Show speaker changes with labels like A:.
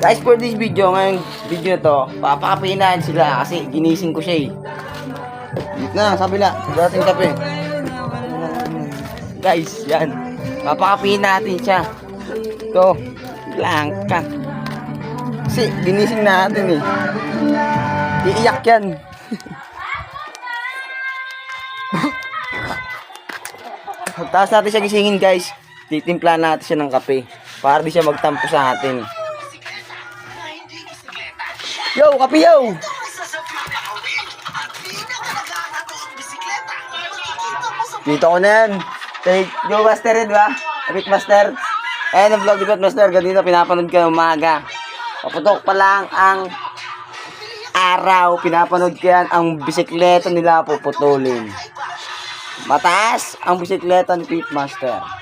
A: Guys, for this video, ngayong video na to, papakapinahan sila kasi ginising ko siya eh. Dito na, sabi na, dating kape. Guys, yan. Papakapihin natin siya. Ito, langka. Kasi ginising natin eh. Iiyak yan. Tapos natin siya gisingin guys. Titimpla natin siya ng kape. Para di siya magtampo sa atin. Yo, kape yo! Dito ko na yan. Yo, Master, di ba? Kapit Master. Ayan ang vlog ni Kapit Master. Ganito pinapanood ka umaga. Paputok pa lang ang araw. Pinapanood ko yan. Ang bisikleta nila puputulin. Mataas ang bisikleta ni Kapit Master.